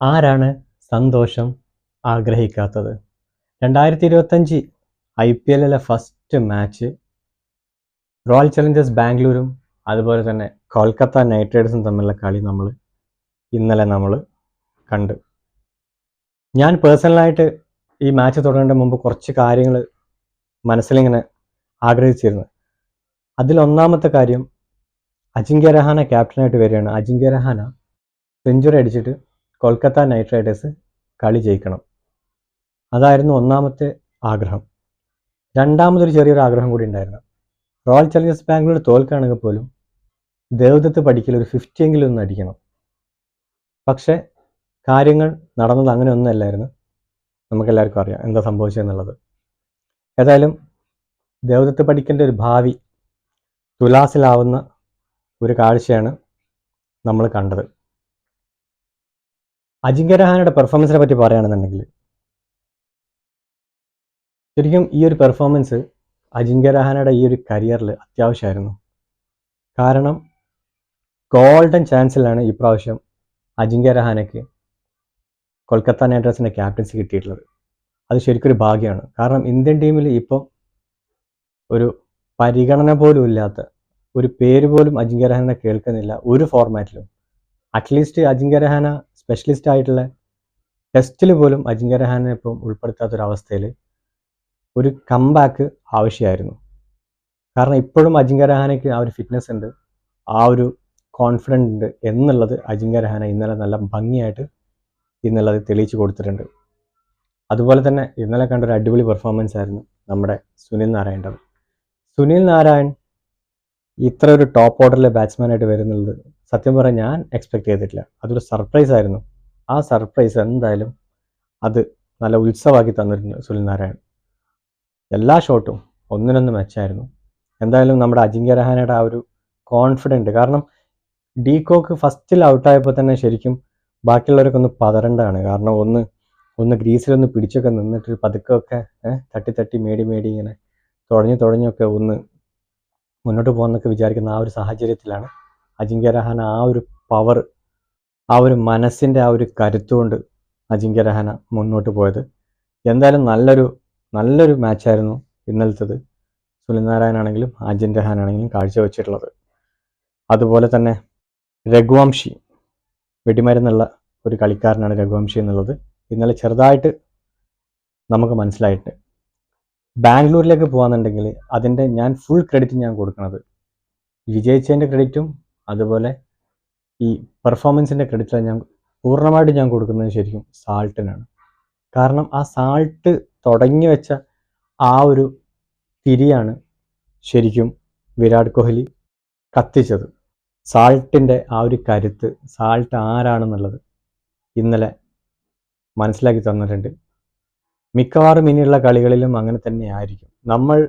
ആരാണ് സന്തോഷം ആഗ്രഹിക്കാത്തത്? 2025 IPL first match Royal Challengers ബാംഗ്ലൂരും അതുപോലെ തന്നെ കൊൽക്കത്ത നൈറ്റ് റൈഡേഴ്സും തമ്മിലുള്ള കളി ഇന്നലെ നമ്മൾ കണ്ടു. ഞാൻ പേഴ്സണലായിട്ട് ഈ മാച്ച് തുടങ്ങേണ്ട മുമ്പ് കുറച്ച് കാര്യങ്ങൾ മനസ്സിലിങ്ങനെ ആഗ്രഹിച്ചിരുന്നു. അതിലൊന്നാമത്തെ കാര്യം, അജിങ്ക്യ രഹാന ക്യാപ്റ്റനായിട്ട് വരികയാണ്. അജിങ്ക്യ രഹാന സെഞ്ചുറി അടിച്ചിട്ട് കൊൽക്കത്ത നൈറ്റ് റൈഡേഴ്സ് കളി ജയിക്കണം. അതായിരുന്നു ഒന്നാമത്തെ ആഗ്രഹം. രണ്ടാമതൊരു ചെറിയൊരു ആഗ്രഹം കൂടി ഉണ്ടായിരുന്നു. റോയൽ ചലഞ്ചേഴ്സ് ബാംഗ്ലൂർ തോൽക്കുകയാണെങ്കിൽ പോലും ദേവദത്ത് പടിക്കൽ ഒരു 50 എങ്കിലും ഒന്ന് അടിക്കണം. പക്ഷേ കാര്യങ്ങൾ നടന്നത് അങ്ങനെ ഒന്നുമല്ലായിരുന്നു. നമുക്കെല്ലാവർക്കും അറിയാം എന്താ സംഭവിച്ചതെന്നുള്ളത്. ഏതായാലും ദേവദത്ത് പടിക്കലിൻ്റെ ഒരു ഭാവി തുലാസിലാവുന്ന ഒരു കാഴ്ചയാണ് നമ്മൾ കണ്ടത്. അജിങ്ക്യ രഹാനയുടെ പെർഫോമൻസിനെ പറ്റി പറയുകയാണെന്നുണ്ടെങ്കിൽ, ശരിക്കും ഈ ഒരു പെർഫോമൻസ് അജിങ്ക്യ രഹാനയുടെ ഈ ഒരു കരിയറിൽ അത്യാവശ്യമായിരുന്നു. കാരണം ഗോൾഡൻ ചാൻസിലാണ് ഇപ്രാവശ്യം അജിങ്ക്യ രഹാനയ്ക്ക് കൊൽക്കത്ത നൈറ്റ് റൈഡേഴ്സിൻ്റെ ക്യാപ്റ്റൻസി കിട്ടിയിട്ടുള്ളത്. അത് ശരിക്കൊരു ഭാഗ്യമാണ്. കാരണം ഇന്ത്യൻ ടീമിൽ ഇപ്പം ഒരു പരിഗണന പോലും ഇല്ലാത്ത, ഒരു പേര് പോലും അജിങ്ക്യ രഹാന കേൾക്കുന്നില്ല ഒരു ഫോർമാറ്റിലും. അറ്റ്ലീസ്റ്റ് അജിങ്ക്യ രഹാന സ്പെഷ്യലിസ്റ്റ് ആയിട്ടുള്ള ടെസ്റ്റിൽ പോലും അജിങ്ക്യ രഹാനെ ഇപ്പം ഉൾപ്പെടുത്താത്തൊരവസ്ഥയിൽ ഒരു കംബാക്ക് ആവശ്യമായിരുന്നു. കാരണം ഇപ്പോഴും അജിങ്ക്യ രഹാനയ്ക്ക് ആ ഒരു ഫിറ്റ്നസ് ഉണ്ട്, ആ ഒരു കോൺഫിഡൻസ് ഉണ്ട് എന്നുള്ളത് അജിങ്ക്യ രഹാന ഇന്നലെ നല്ല ഭംഗിയായിട്ട് ഇന്നുള്ളത് തെളിയിച്ചു കൊടുത്തിട്ടുണ്ട്. അതുപോലെ തന്നെ ഇന്നലെ കണ്ടൊരു അടിപൊളി പെർഫോമൻസ് ആയിരുന്നു നമ്മുടെ സുനിൽ നാരായണൻ്റെ. സുനിൽ നാരായൺ ഇത്ര ഒരു ടോപ്പ് ഓർഡറിലെ ബാറ്റ്സ്മാനായിട്ട് വരുന്നുള്ളത് സത്യം പറഞ്ഞാൽ ഞാൻ എക്സ്പെക്ട് ചെയ്തിട്ടില്ല. അതൊരു സർപ്രൈസ് ആയിരുന്നു. ആ സർപ്രൈസ് എന്തായാലും അത് നല്ല ഉത്സവമാക്കി തന്നിട്ടുണ്ട് സുനിൽ നാരായൺ. എല്ലാ ഷോട്ടും ഒന്നിനൊന്ന് മെച്ചായിരുന്നു. എന്തായാലും നമ്മുടെ അജിങ്ക്യ രഹാനയുടെ ആ ഒരു കോൺഫിഡൻറ്റ്, കാരണം ഡീകോക്ക് ഫസ്റ്റിൽ ഔട്ടായപ്പോൾ തന്നെ ശരിക്കും ബാക്കിയുള്ളവരൊക്കെ ഒന്ന് പതറേണ്ടതാണ്. കാരണം ഒന്ന് ഗ്രീസിലൊന്ന് പിടിച്ചൊക്കെ നിന്നിട്ട് പതുക്കെ തട്ടി മേടി ഇങ്ങനെ തുഴഞ്ഞൊക്കെ ഒന്ന് മുന്നോട്ട് പോകുന്നൊക്കെ വിചാരിക്കുന്ന ആ ഒരു സാഹചര്യത്തിലാണ് അജിങ്ക്യ രഹാന ആ ഒരു പവർ, ആ ഒരു മനസ്സിൻ്റെ ആ ഒരു കരുത്തുകൊണ്ട് അജിങ്ക്യ രഹാന മുന്നോട്ട് പോയത്. എന്തായാലും നല്ലൊരു മാച്ചായിരുന്നു ഇന്നലത്തത്. സുനിൽ നാരായൺ ആണെങ്കിലും അജിങ്ക്യ രഹാന ആണെങ്കിലും കാഴ്ചവെച്ചിട്ടുള്ളത്. അതുപോലെ തന്നെ രഘുവംശി, വെടിമരുന്നുള്ള ഒരു കളിക്കാരനാണ് രഘുവംശി എന്നുള്ളത് ഇന്നലെ ചെറുതായിട്ട് നമുക്ക് മനസ്സിലായിട്ട്. ബാംഗ്ലൂരിലേക്ക് പോകാന്നുണ്ടെങ്കിൽ അതിൻ്റെ ഞാൻ ഫുൾ ക്രെഡിറ്റ് ഞാൻ കൊടുക്കുന്നത് വിജയിച്ചതിൻ്റെ ക്രെഡിറ്റും അതുപോലെ ഈ പെർഫോമൻസിൻ്റെ ക്രെഡിറ്റ് ഞാൻ പൂർണ്ണമായിട്ട് ഞാൻ കൊടുക്കുന്നത് ശരിക്കും സാൾട്ടിനാണ്. കാരണം ആ സാൾട്ട് തുടങ്ങി വെച്ച ആ ഒരു തിരിയാണ് ശരിക്കും വിരാട് കോഹ്ലി കത്തിച്ചത്. സാൾട്ടിൻ്റെ ആ ഒരു കരുത്ത്, സാൾട്ട് ആരാണെന്നുള്ളത് ഇന്നലെ മനസ്സിലാക്കി തന്നിട്ടുണ്ട്. മിക്കവാറും ഇനിയുള്ള കളികളിലും അങ്ങനെ തന്നെ ആയിരിക്കും. നമ്മൾ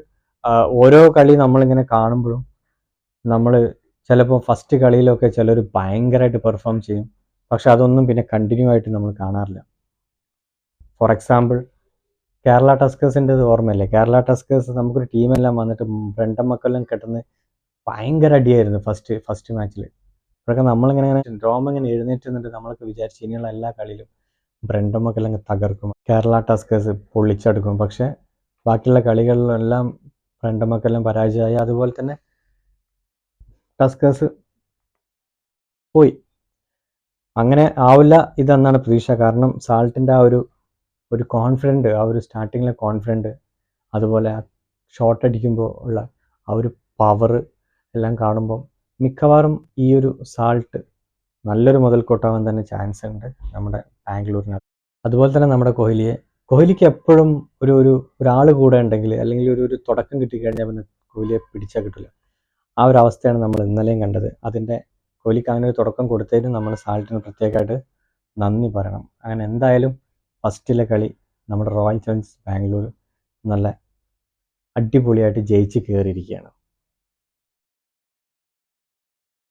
ഓരോ കളി നമ്മളിങ്ങനെ കാണുമ്പോഴും നമ്മൾ ചിലപ്പോൾ ഫസ്റ്റ് കളിയിലൊക്കെ ചിലർ ഭയങ്കരമായിട്ട് പെർഫോം ചെയ്യും, പക്ഷെ അതൊന്നും പിന്നെ കണ്ടിന്യൂ ആയിട്ട് നമ്മൾ കാണാറില്ല. ഫോർ എക്സാമ്പിൾ കേരള ടസ്കേഴ്സിൻ്റെ ഓർമ്മയല്ലേ? കേരള ടസ്കേഴ്സ് നമുക്കൊരു ടീമെല്ലാം വന്നിട്ട് ബ്രണ്ടൻ മക്കെല്ലാം കിട്ടുന്ന ഭയങ്കര അടിയായിരുന്നു ഫസ്റ്റ് മാച്ചിൽ. അപ്പോഴൊക്കെ നമ്മളിങ്ങനെ ഡ്രോമ ഇങ്ങനെ എഴുന്നേറ്റ് നിന്നിട്ട് നമ്മളൊക്കെ വിചാരിച്ച് ഇനിയുള്ള എല്ലാ കളിയിലും ബ്രണ്ടൻ മക്കെല്ലാം തകർക്കും, കേരള ടസ്കേഴ്സ് പൊള്ളിച്ചെടുക്കും. പക്ഷേ ബാക്കിയുള്ള കളികളിലെല്ലാം ബ്രണ്ടൻ മക്കെല്ലാം പരാജയമായി. അതുപോലെ തന്നെ ടസ്കേഴ്സ് പോയി. അങ്ങനെ ആവില്ല ഇതെന്നാണ് പ്രതീക്ഷ. കാരണം സാൾട്ടിൻ്റെ ആ ഒരു കോൺഫിഡൻറ്റ്, ആ ഒരു സ്റ്റാർട്ടിങ്ങിലെ കോൺഫിഡൻറ്റ്, അതുപോലെ ആ ഷോട്ട് അടിക്കുമ്പോൾ ഉള്ള ആ ഒരു പവർ എല്ലാം കാണുമ്പോൾ മിക്കവാറും ഈ ഒരു സാൾട്ട് നല്ലൊരു മുതൽക്കൂട്ടാവാൻ തന്നെ ചാൻസ് ഉണ്ട് നമ്മുടെ ബാംഗ്ലൂരിനകത്ത്. അതുപോലെ തന്നെ നമ്മുടെ കോഹ്ലിക്ക് എപ്പോഴും ഒരാൾ കൂടെ ഉണ്ടെങ്കിൽ, അല്ലെങ്കിൽ ഒരു തുടക്കം കിട്ടിക്കഴിഞ്ഞാൽ പിന്നെ കോഹ്ലിയെ പിടിച്ചാൽ കിട്ടില്ല. ആ ഒരു അവസ്ഥയാണ് നമ്മൾ ഇന്നലെയും കണ്ടത്. അതിൻ്റെ കോഹ്ലിക്ക് അങ്ങനെ ഒരു തുടക്കം കൊടുത്തതിന് നമ്മൾ സാൾട്ടിന് പ്രത്യേകമായിട്ട് നന്ദി പറയണം. അങ്ങനെ എന്തായാലും ഫസ്റ്റിലെ കളി നമ്മുടെ റോയൽ ചലഞ്ചേഴ്സ് ബാംഗ്ലൂർ നല്ല അടിപൊളിയായിട്ട് ജയിച്ച് കയറിയിരിക്കുകയാണ്.